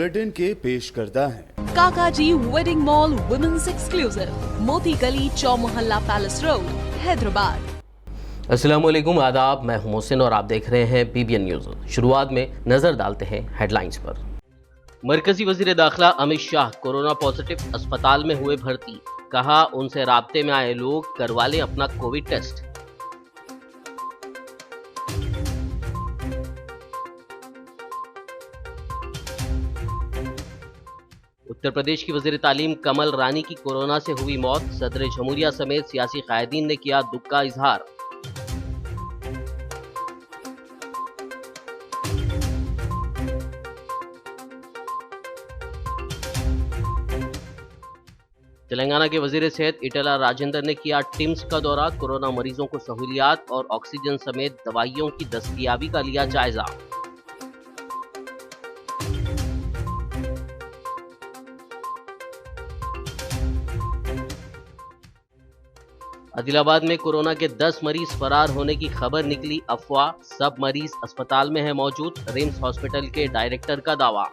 Bulletin के पेश करता है काकाजी वेडिंग मॉल वुमेन्स एक्सक्लूसिव, मोती गली, चौमोहल्ला पैलेस रोड, हैदराबाद। अस्सलामुअलैकुम, आदाब। मैं हूं मोहसिन और आप देख रहे हैं PBN न्यूज़। शुरुआत में नजर डालते हैं हेडलाइंस पर। मरकजी वजीर दाखिला अमित शाह कोरोना पॉजिटिव, अस्पताल में हुए भर्ती। कहा उनसे राब्ते में आए लोग करवा लें अपना कोविड टेस्ट। उत्तर प्रदेश की वजीर तालीम कमल रानी की कोरोना से हुई मौत। सदर जमहूरिया समेत सियासी कायदीन ने किया दुख का इजहार। तेलंगाना के वजीर सेहत इटला राजेंद्र ने किया टिम्स का दौरा। कोरोना मरीजों को सहूलियात और ऑक्सीजन समेत दवाइयों की दस्तयाबी का लिया जायजा। आदिलाबाद में कोरोना के 10 मरीज फरार होने की खबर निकली अफवाह। सब मरीज अस्पताल में है मौजूद, रिम्स हॉस्पिटल के डायरेक्टर का दावा।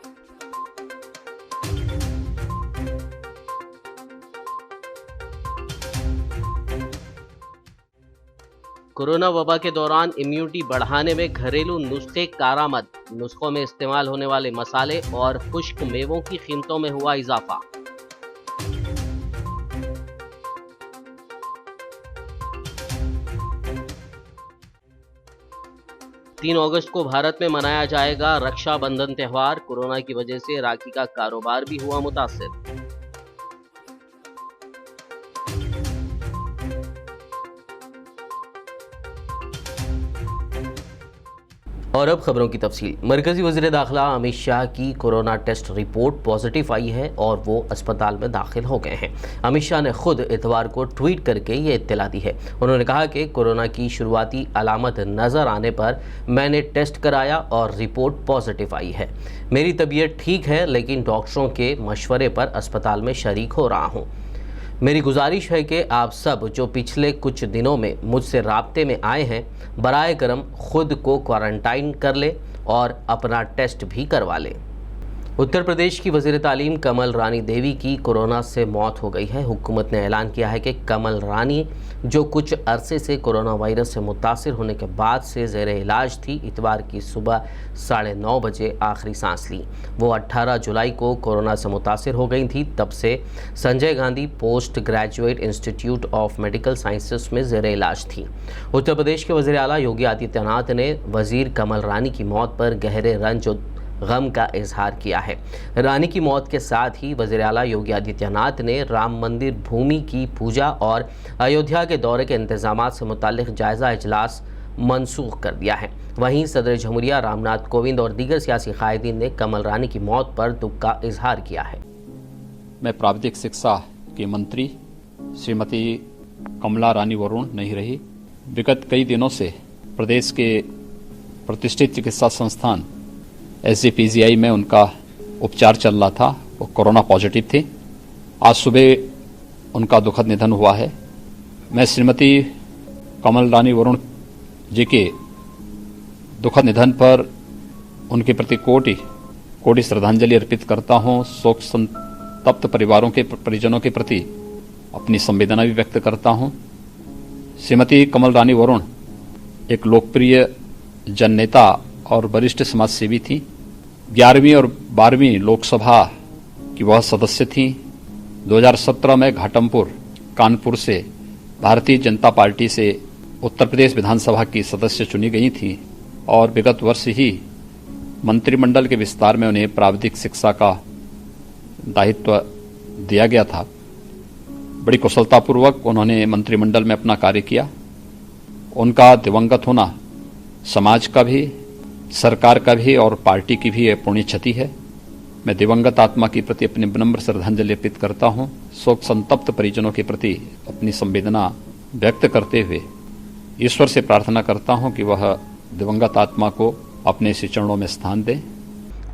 कोरोना वबा के दौरान इम्यूनिटी बढ़ाने में घरेलू नुस्खे कारामद। नुस्खों में इस्तेमाल होने वाले मसाले और खुश्क मेवों की कीमतों में हुआ इजाफा। 3 अगस्त को भारत में मनाया जाएगा रक्षाबंधन त्यौहार। कोरोना की वजह से राखी का कारोबार भी हुआ मुतासिर। और अब खबरों की तफसील। मरकजी वज़ीर दाखिला अमित शाह की कोरोना टेस्ट रिपोर्ट पॉजिटिव आई है और वो अस्पताल में दाखिल हो गए हैं। अमित शाह ने खुद इतवार को ट्वीट करके ये इत्तला दी है। उन्होंने कहा कि कोरोना की शुरुआती अलामत नज़र आने पर मैंने टेस्ट कराया और रिपोर्ट पॉजिटिव आई है। मेरी तबीयत ठीक है, लेकिन डॉक्टरों के मशवरे पर अस्पताल में शरीक हो रहा हूँ। मेरी गुजारिश है कि आप सब जो पिछले कुछ दिनों में मुझसे राब्ते में आए हैं, बराए करम खुद को क्वारंटाइन कर ले और अपना टेस्ट भी करवा लें। उत्तर प्रदेश की वज़ीर तालीम कमल रानी देवी की कोरोना से मौत हो गई है। हुकूमत ने ऐलान किया है कि कमल रानी, जो कुछ अरसे से कोरोना वायरस से मुतासिर होने के बाद से ज़ेरे इलाज थी, इतवार की सुबह 9:30 बजे आखिरी सांस ली। वो 18 जुलाई को कोरोना से मुतासिर हो गई थी। तब से Sanjay Gandhi post graduate institute of medical sciences में ज़ेरे इलाज थी। उत्तर प्रदेश के वज़ीर आला योगी आदित्यनाथ ने वज़ीर कमल रानी की मौत पर गहरे रंज और गम का इजहार किया है। रानी की मौत के साथ ही वज़ीर आला योगी आदित्यनाथ ने राम मंदिर भूमि की पूजा और अयोध्या के दौरे के इंतजामात से मुताल्लिक़ जायज़ा इजलास मनसूख कर दिया है। वहीं सदर जमहूरिया रामनाथ कोविंद और दीगर सियासी कायदीन ने कमल रानी की मौत पर दुख का इजहार किया है। मैं प्राविधिक शिक्षा की मंत्री श्रीमती कमला रानी वरुण नहीं रही। विगत कई दिनों से प्रदेश के प्रतिष्ठित चिकित्सा संस्थान SGPGI में उनका उपचार चल रहा था। वो कोरोना पॉजिटिव थे। आज सुबह उनका दुखद निधन हुआ है। मैं श्रीमती कमल रानी वरुण जी के दुखद निधन पर उनके प्रति कोटि श्रद्धांजलि अर्पित करता हूं। शोक संतप्त परिजनों के प्रति अपनी संवेदना भी व्यक्त करता हूं। श्रीमती कमल रानी वरुण एक लोकप्रिय जननेता और वरिष्ठ समाज सेवी थी। 11वीं और 12वीं लोकसभा की वह सदस्य थी। 2017 में घाटमपुर कानपुर से भारतीय जनता पार्टी से उत्तर प्रदेश विधानसभा की सदस्य चुनी गई थी और विगत वर्ष ही मंत्रिमंडल के विस्तार में उन्हें प्राविधिक शिक्षा का दायित्व दिया गया था। बड़ी कुशलतापूर्वक उन्होंने मंत्रिमंडल में अपना कार्य किया। उनका दिवंगत होना समाज का भी, सरकार का भी और पार्टी की भी पुण्य क्षति है। मैं दिवंगत आत्मा के प्रति अपनी विनम्र श्रद्धांजलि अर्पित करता हूं। शोक संतप्त परिजनों के प्रति अपनी संवेदना व्यक्त करते हुए ईश्वर से प्रार्थना करता हूं कि वह दिवंगत आत्मा को अपने इसी चरणों में स्थान दे।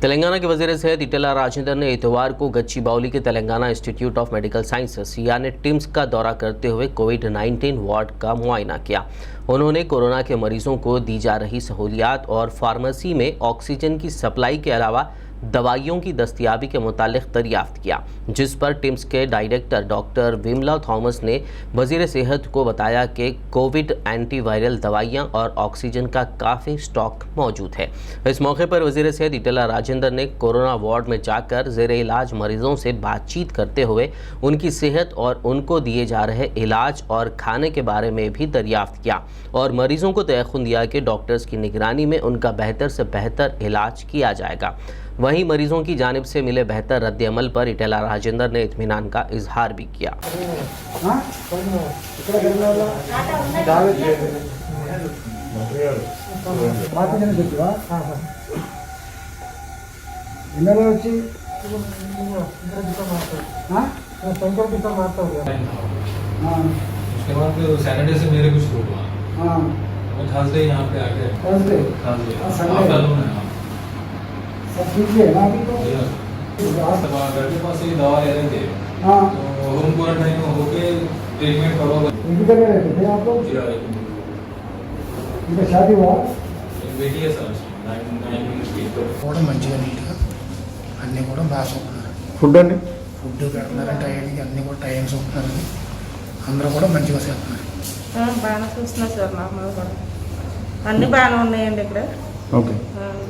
तेलंगाना के वज़ीर सेहत इटला राजेंद्र ने इतवार को गच्चीबाउली के Telangana institute of medical sciences यानी टिम्स का दौरा करते हुए कोविड-19 वार्ड का मुआयना किया। उन्होंने कोरोना के मरीजों को दी जा रही सहूलियात और फार्मेसी में ऑक्सीजन की सप्लाई के अलावा दवाइयों की दस्तयाबी के मुतालिक दरियाफ्त किया, जिस पर टिम्स के डायरेक्टर डॉक्टर विमला थॉमस ने वजीर सेहत को बताया कि कोविड एंटीवायरल दवाइयां और ऑक्सीजन का काफ़ी स्टॉक मौजूद है। इस मौके पर वजीर सेहत ईटेला राजेंद्र ने कोरोना वार्ड में जाकर ज़ेरे इलाज मरीजों से बातचीत करते हुए उनकी सेहत और उनको दिए जा रहे इलाज और खाने के बारे में भी दरियाफ्त किया और मरीजों को तयक़ुन दिया कि डॉक्टर्स की निगरानी में उनका बेहतर से बेहतर इलाज किया जाएगा। वहीं मरीजों की जानिब से मिले बेहतर रद्द-ए-अमल पर ईटेला राजेंद्र ने इत्मीनान का इजहार भी किया। उसके बाद फिर सैटरडे से मेरे कुछ हुआ, मैं थर्सडे यहाँ पे आके घर के पास ही दवा ले रहे थे, तो होम क्वारंटाइन में होके ट्रीटमेंट करोगे। शादी हुआ बेटी है सर, 9 కూడా మంచిగా నీట్గా అన్నీ కూడా బాగా చూస్తున్నారు. ఫుడ్ అండి ఫుడ్ పెడుతున్నారు, టైంకి అన్నీ కూడా టైం చూస్తున్నారని అందరూ కూడా మంచిగా చేస్తున్నారు. బాగానే చూస్తున్నారు సార్. మామూలు కూడా అన్నీ బాగానే ఉన్నాయండి ఇక్కడ. ఓకే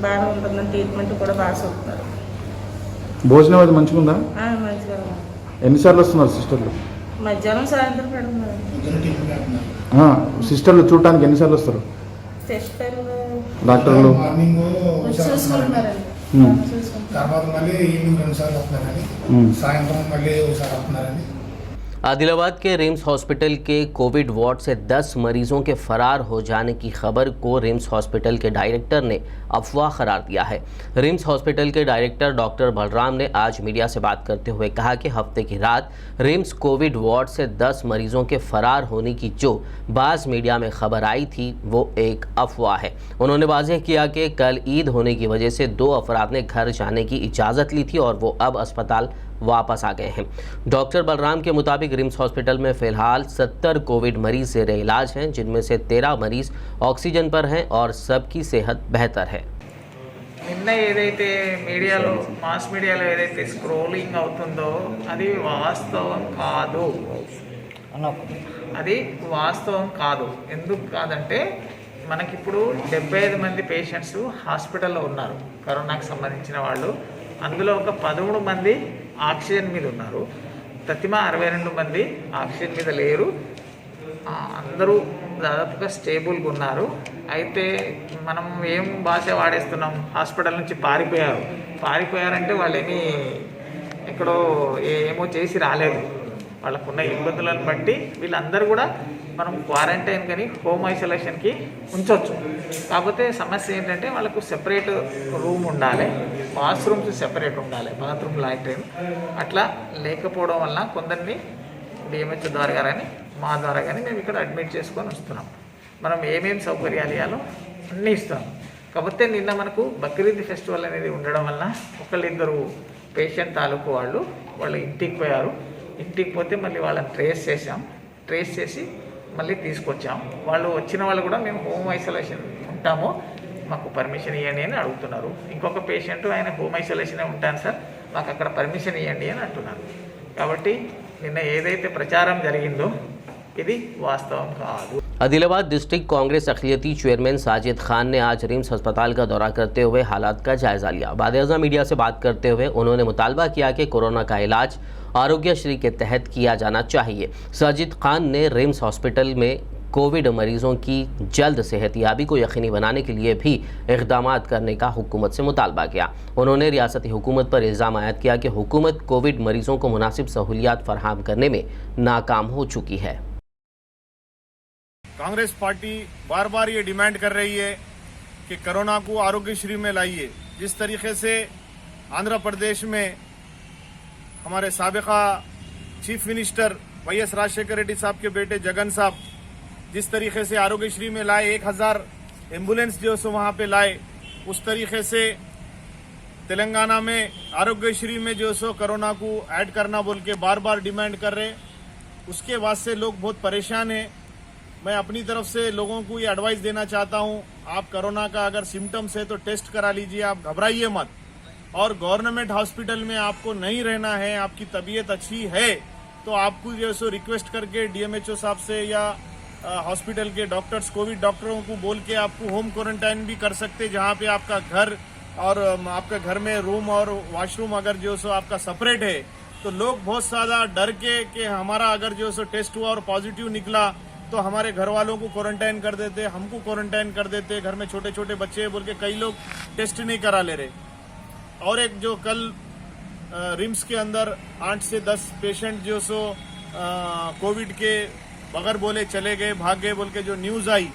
బాగానే ఉంటుందండి, ట్రీట్మెంట్ కూడా బాగా చూస్తున్నారు. భోజనం అది మంచిగా ఉందా? మంచిగా ఉంది. ఎన్నిసార్లు వస్తున్నారు సిస్టర్లు? మధ్యాహ్నం సాయంత్రం పెడుతున్నారు. ఇద్దరు టీం పెడుతున్నారు. సిస్టర్లు చూడటానికి ఎన్నిసార్లు వస్తారు? సిస్టర్ డాక్టర్లు మార్నింగ్ చూసుకుంటున్నారండి. తర్వాత మళ్ళీ ఈవినింగ్ 2 సార్లు వస్తున్నారని, సాయంత్రం మళ్ళీ ఒకసారి వస్తున్నారని. आदिलाबाद के रिम्स हॉस्पिटल के कोविड वार्ड से 10 मरीजों के फरार हो जाने की खबर को रिम्स हॉस्पिटल के डायरेक्टर ने अफवाह करार दिया है। रिम्स हॉस्पिटल के डायरेक्टर डॉक्टर बलराम ने आज मीडिया से बात करते हुए कहा कि हफ्ते की रात रिम्स कोविड वार्ड से 10 मरीजों के फरार होने की जो बाज़ मीडिया में खबर आई थी वो एक अफवाह है। उन्होंने वाज़ेह किया कि कल ईद होने की वजह से 2 अफराद ने घर जाने की इजाज़त ली थी और वो अब अस्पताल वापस आ गए हैं। डॉक्टर बलराम के मुताबिक रिम्स हॉस्पिटल में फ़िलहाल 70 कोविड मरीज़ ज़ेरे इलाज हैं, जिनमें से 13 मरीज़ ऑक्सीजन पर हैं और सबकी सेहत बेहतर है। నిన్న ఏదైతే మీడియాలో మాస్ మీడియాలో ఏదైతే స్క్రోలింగ్ అవుతుందో అది వాస్తవం కాదు. అది వాస్తవం కాదు. ఎందుకు కాదంటే మనకిప్పుడు 75 మంది పేషెంట్స్ హాస్పిటల్లో ఉన్నారు కరోనాకు సంబంధించిన వాళ్ళు. అందులో ఒక 13 మంది ఆక్సిజన్ మీద ఉన్నారు. ప్రతిమా 62 మంది ఆక్సిజన్ మీద లేరు. అందరూ దాదాపుగా స్టేబుల్గా ఉన్నారు. అయితే మనం ఏం భాష వాడేస్తున్నాం, హాస్పిటల్ నుంచి పారిపోయారంటే వాళ్ళేమీ ఎక్కడో ఏమో చేసి రాలేదు. వాళ్ళకున్న ఇబ్బందులను బట్టి వీళ్ళందరూ కూడా మనం క్వారంటైన్ కానీ హోమ్ ఐసోలేషన్కి ఉంచవచ్చు. కాకపోతే సమస్య ఏంటంటే వాళ్ళకు సెపరేట్ రూమ్ ఉండాలి, వాష్రూమ్స్ సెపరేట్ ఉండాలి, బాత్రూమ్ లాట్రిన్ అట్లా లేకపోవడం వల్ల కొందరిని డిఎంహెచ్ ద్వారా కానీ మా ద్వారా కానీ మేము ఇక్కడ అడ్మిట్ చేసుకొని వస్తున్నాం. మనం ఏమేమి సౌకర్యాలు ఇవ్వాలో అన్నీ ఇస్తాం. కాకపోతే నిన్న మనకు బక్రీద్ ఫెస్టివల్ అనేది ఉండడం వల్ల ఒకళ్ళిద్దరు పేషెంట్ తాలూకు వాళ్ళు ఇంటికి పోయారు. ఇంటికి పోతే మళ్ళీ వాళ్ళని ట్రేస్ చేసి మళ్ళీ తీసుకొచ్చాం. వాళ్ళు వచ్చిన వాళ్ళు కూడా మేము హోమ్ ఐసోలేషన్ ఉంటాము, మాకు పర్మిషన్ ఇవ్వండి అని అడుగుతున్నారు. ఇంకొక పేషెంట్ ఆయన హోమ్ ఐసోలేషనే ఉంటాను సార్, మాకు అక్కడ పర్మిషన్ ఇవ్వండి అని అంటున్నారు. కాబట్టి నిన్న ఏదైతే ప్రచారం జరిగిందో ఇది వాస్తవం కాదు. आदिलाबाद डिस्ट्रिक्ट कांग्रेस अखिलती चेयरमैन साजिद खान ने आज रिम्स अस्पताल का दौरा करते हुए हालात का जायजा लिया। बाद-ए-अज़ां मीडिया से बात करते हुए उन्होंने मुतालबा किया कि कोरोना का इलाज आरोग्यश्री के तहत किया जाना चाहिए। साजिद खान ने रिम्स हॉस्पिटल में कोविड मरीजों की जल्द सेहतियाबी को यकीनी बनाने के लिए भी इक़दामात करने का हुकूमत से मुतालबा किया। उन्होंने रियासती हुकूमत पर इल्ज़ाम आयद किया कि हुकूमत कोविड मरीजों को मुनासिब सहूलियात फराहम करने में नाकाम हो चुकी है। कांग्रेस पार्टी बार बार ये डिमांड कर रही है कि कोरोना को आरोग्यश्री में लाइए। जिस तरीके से आंध्र प्रदेश में हमारे साबिका chief minister YS Rajasekhar Reddy साहब के बेटे जगन साहब जिस तरीके से आरोग्यश्री में लाए, 1000 एम्बुलेंस जो सो वहाँ पे लाए, उस तरीके से तेलंगाना में आरोग्यश्री में जो सो कोरोना को ऐड करना बोल के बार बार डिमांड कर रहे हैं। उसके बाद से लोग बहुत परेशान हैं। मैं अपनी तरफ से लोगों को ये एडवाइस देना चाहता हूं, आप कोरोना का अगर सिम्टम्स है तो टेस्ट करा लीजिए, आप घबराइए मत। और गवर्नमेंट हॉस्पिटल में आपको नहीं रहना है, आपकी तबीयत अच्छी है, तो आपको जो सो रिक्वेस्ट करके डीएमएचओ साहब से या हॉस्पिटल के डॉक्टर्स, कोविड डॉक्टरों को बोल के आपको होम क्वारंटाइन भी कर सकते, जहां पे आपका घर और आपका घर में रूम और वॉशरूम अगर जो सो आपका सेपरेट है, तो लोग बहुत ज्यादा डर के कि हमारा अगर जो सो टेस्ट हुआ और पॉजिटिव निकला तो हमारे घर वालों को क्वारंटाइन कर देते, हमको क्वारंटाइन कर देते, घर में छोटे छोटे बच्चे बोल के कई लोग टेस्ट नहीं करा ले रहे। और एक जो कल रिम्स के अंदर 8 से 10 पेशेंट जो सो कोविड के बगैर बोले चले गए, भाग गए बोल के जो न्यूज आई,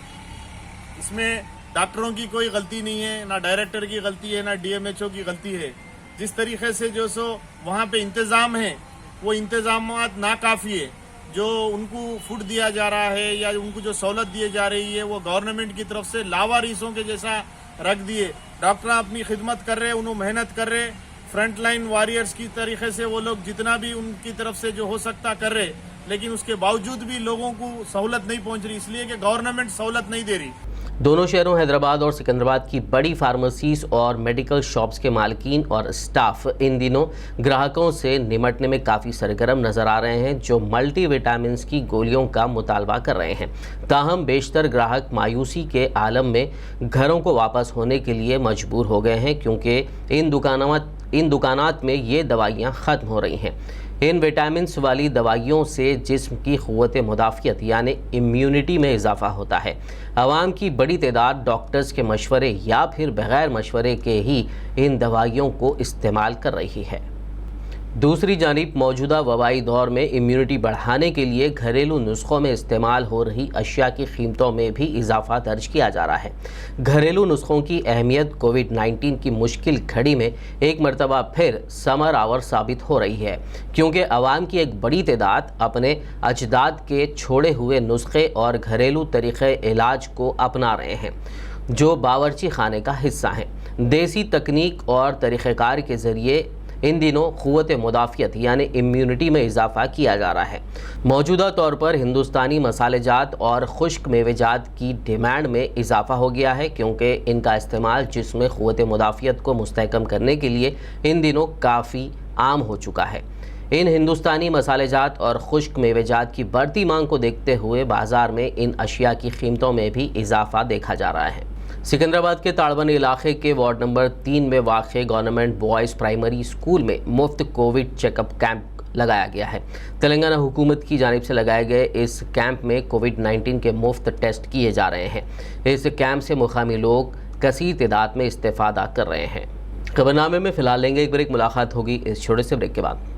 इसमें डॉक्टरों की कोई गलती नहीं है, ना डायरेक्टर की गलती है, ना डीएमएचओ की गलती है। जिस तरीके से जो सो वहां पे इंतजाम है, वो इंतजाम ना काफी है। जो उनको फूड दिया जा रहा है या उनको जो सहूलत दी जा रही है, वो गवर्नमेंट की तरफ से लावारिसों के जैसा रख दिए। डॉक्टर अपनी खिदमत कर रहे, उन्होंने मेहनत कर रहे, फ्रंट लाइन वॉरियर्स की तरीके से वो लोग जितना भी उनकी तरफ से जो हो सकता कर रहे, लेकिन उसके बावजूद भी लोगों को सहूलत नहीं पहुंच रही, इसलिए कि गवर्नमेंट सहूलत नहीं दे रही। दोनों शहरों हैदराबाद और सिकंदराबाद की बड़ी फार्मेसीज और मेडिकल शॉप्स के मालकीन और स्टाफ इन दिनों ग्राहकों से निमटने में काफ़ी सरगर्म नजर आ रहे हैं, जो मल्टीविटामिन की गोलियों का मुतालबा कर रहे हैं। ताहम बेशतर ग्राहक मायूसी के आलम में घरों को वापस होने के लिए मजबूर हो गए हैं, क्योंकि इन दुकानात में ये दवाइयाँ ख़त्म हो रही हैं। इन विटामिन वाली दवाइयों से जिस्म की क़ुव्वत मुदाफ़ियत यानी इम्यूनिटी में इजाफ़ा होता है। आवाम की बड़ी तादाद डॉक्टर्स के मशवरे या फिर बग़ैर मशवरे के ही इन दवाइयों को इस्तेमाल कर रही है। दूसरी जानिब मौजूदा वबाई दौर में इम्यूनिटी बढ़ाने के लिए घरेलू नुस्खों में इस्तेमाल हो रही अशिया की कीमतों में भी इजाफा दर्ज किया जा रहा है। घरेलू नुस्खों की अहमियत कोविड-19 की मुश्किल घड़ी में एक मरतबा फिर समर आवर साबित हो रही है, क्योंकि आवाम की एक बड़ी तादाद अपने अजदाद के छोड़े हुए नुस्खे और घरेलू तरीक़े इलाज को अपना रहे हैं, जो बावर्ची खाने का हिस्सा हैं। देसी तकनीक और तरीक़ेकार के ज़रिए इन दिनों क़ुव्वत मुदाफ़ियत यानी इम्यूनिटी में इजाफ़ा किया जा रहा है। मौजूदा तौर पर हिंदुस्तानी मसालेजात और खुश्क मेवेजात की डिमांड में इजाफ़ा हो गया है, क्योंकि इनका इस्तेमाल जिस्म में क़ुव्वत मुदाफ़ियत को मुस्तहकम करने के लिए इन दिनों काफ़ी आम हो चुका है। इन हिंदुस्तानी मसालेजात और खुश्क मेवेजात की बढ़ती मांग को देखते हुए बाज़ार में इन अशिया की कीमतों में भी इजाफ़ा देखा जा रहा है। सिकंदराबाद के ताड़बनी इलाके के वार्ड नंबर 3 में वाक़े गवर्नमेंट बॉयज़ प्राइमरी स्कूल में मुफ्त कोविड चेकअप कैंप लगाया गया है। तेलंगाना हुकूमत की जानिब से लगाए गए इस कैंप में कोविड-19 के मुफ्त टेस्ट किए जा रहे हैं। इस कैंप से मुकामी लोग कसीर तादाद में इस्तेफ़ादा कर रहे हैं। खबरनामे में फ़िलहाल लेंगे एक ब्रेक, मुलाकात होगी इस छोटे से ब्रेक के बाद।